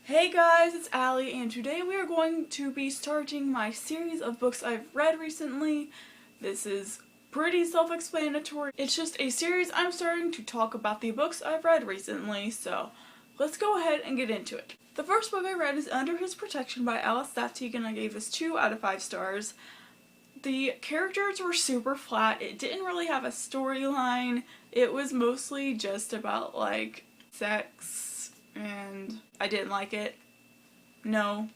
Hey guys, it's Allie, and today we are going to be starting my series of books I've read recently. This is pretty self-explanatory. It's just a series I'm starting to talk about the books I've read recently, so let's go ahead and get into it. The first book I read is Under His Protection by Alice Saftig, and I gave this 2 out of 5 stars. The characters were super flat. It didn't really have a storyline. It was mostly just about, like, sex, and I didn't like it. No.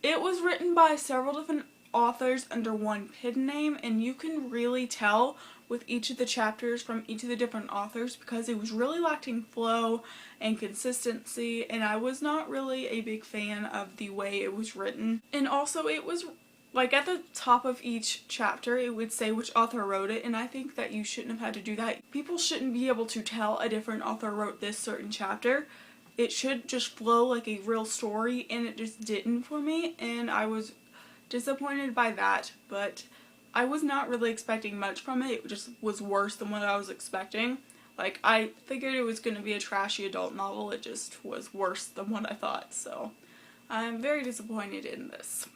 It was written by several different authors under one pen name, and you can really tell with each of the chapters from each of the different authors because it was really lacking flow and consistency, and I was not really a big fan of the way it was written. And also it was like at the top of each chapter it would say which author wrote it, and I think that you shouldn't have had to do that. People shouldn't be able to tell a different author wrote this certain chapter. It should just flow like a real story, and it just didn't for me, and I was disappointed by that, but I was not really expecting much from it. It just was worse than what I was expecting. Like, I figured it was going to be a trashy adult novel. It just was worse than what I thought, so I'm very disappointed in this.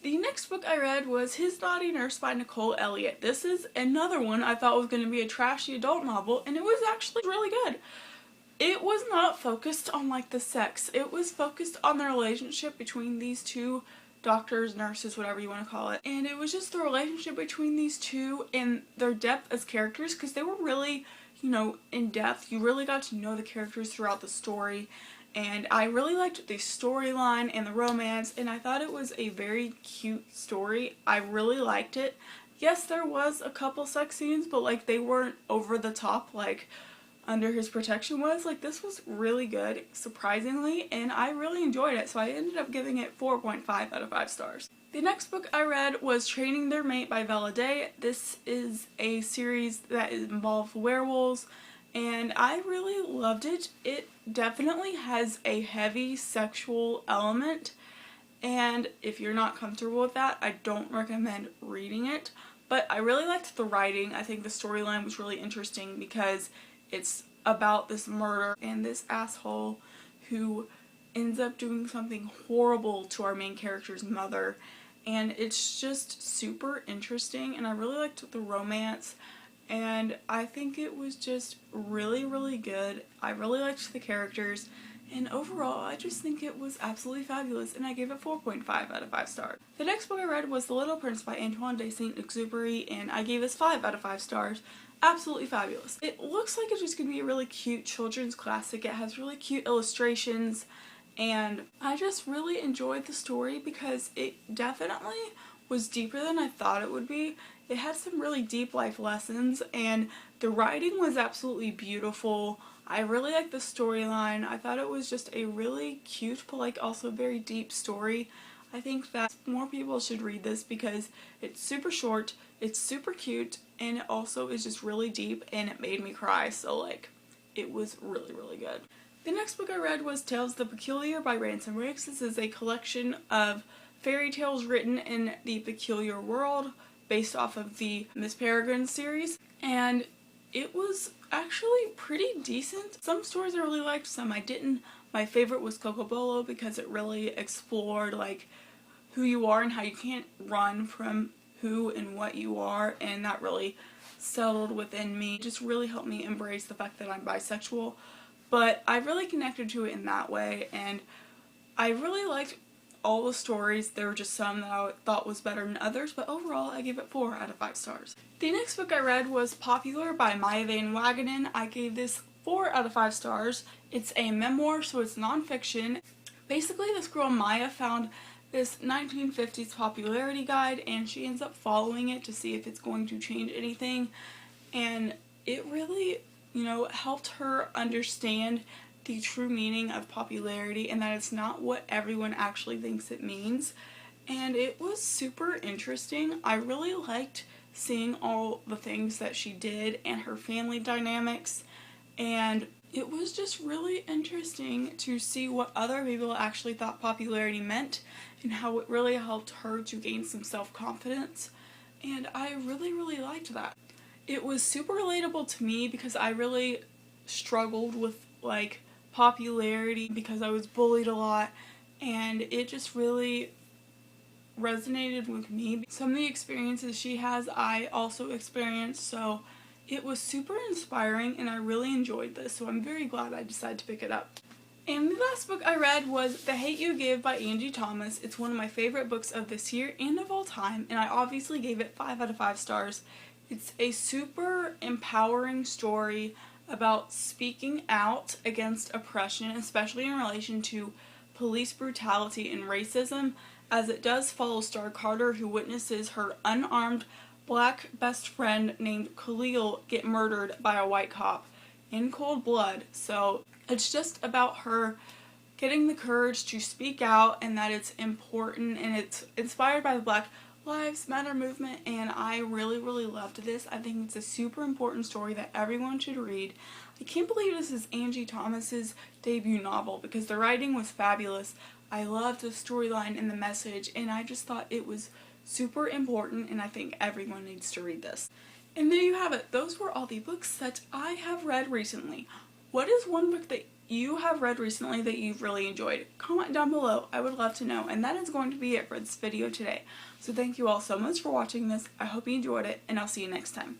The next book I read was His Naughty Nurse by Nicole Elliott. This is another one I thought was going to be a trashy adult novel, and it was actually really good. It was not focused on, like, the sex. It was focused on the relationship between these two doctors, nurses, whatever you want to call it. And it was just the relationship between these two and their depth as characters, because they were really, in depth. You really got to know the characters throughout the story. And I really liked the storyline and the romance, and I thought it was a very cute story. I really liked it. Yes, there was a couple sex scenes, but, like, they weren't over the top like Under His Protection was. Like, this was really good, surprisingly, and I really enjoyed it, so I ended up giving it 4.5 out of 5 stars. The next book I read was Training Their Mate by Vella Day. This is a series that involves werewolves, and I really loved it. It definitely has a heavy sexual element, and if you're not comfortable with that, I don't recommend reading it. But I really liked the writing. I think the storyline was really interesting because it's about this murder and this asshole who ends up doing something horrible to our main character's mother, and it's just super interesting, and I really liked the romance, and I think it was just really, really good. I really liked the characters, and overall I just think it was absolutely fabulous, and I gave it 4.5 out of 5 stars. The next book I read was The Little Prince by Antoine de Saint-Exupéry, and I gave this 5 out of 5 stars. Absolutely fabulous. It looks like it's just going to be a really cute children's classic. It has really cute illustrations, and I just really enjoyed the story because it definitely was deeper than I thought it would be. It had some really deep life lessons, and the writing was absolutely beautiful. I really liked the storyline. I thought it was just a really cute but, like, also very deep story. I think that more people should read this because it's super short, it's super cute, and it also is just really deep, and it made me cry, so, like, it was really, really good. The next book I read was Tales of the Peculiar by Ransom Riggs. This is a collection of fairy tales written in the Peculiar World based off of the Miss Peregrine series, and it was actually pretty decent. Some stories I really liked, some I didn't. My favorite was Cocobolo because it really explored, like, who you are and how you can't run from who and what you are, and that really settled within me. It just really helped me embrace the fact that I'm bisexual, but I really connected to it in that way, and I really liked all the stories. There were just some that I thought was better than others, but overall I gave it 4 out of 5 stars. The next book I read was Popular by Maya Van Wagenen. I gave this 4 out of 5 stars. It's a memoir, so it's nonfiction. Basically, this girl Maya found this 1950s popularity guide, and she ends up following it to see if it's going to change anything, and it really, helped her understand the true meaning of popularity and that it's not what everyone actually thinks it means, and it was super interesting. I really liked seeing all the things that she did and her family dynamics, and it was just really interesting to see what other people actually thought popularity meant and how it really helped her to gain some self-confidence, and I really, really liked that. It was super relatable to me because I really struggled with, like, popularity because I was bullied a lot, and it just really resonated with me. Some of the experiences she has I also experienced, so it was super inspiring and I really enjoyed this, so I'm very glad I decided to pick it up. And the last book I read was The Hate U Give by Angie Thomas. It's one of my favorite books of this year and of all time, and I obviously gave it 5 out of 5 stars. It's a super empowering story about speaking out against oppression, especially in relation to police brutality and racism, as it does follow Star Carter, who witnesses her unarmed black best friend named Khalil get murdered by a white cop in cold blood. So it's just about her getting the courage to speak out, and that it's important, and it's inspired by the Black Lives Matter movement, and I really loved this. I think it's a super important story that everyone should read. I can't believe this is Angie Thomas's debut novel because the writing was fabulous. I loved the storyline and the message, and I just thought it was super important, and I think everyone needs to read this. And there you have it. Those were all the books that I have read recently. What is one book that you have read recently that you've really enjoyed? Comment down below. I would love to know. And that is going to be it for this video today. So thank you all so much for watching this. I hope you enjoyed it, and I'll see you next time.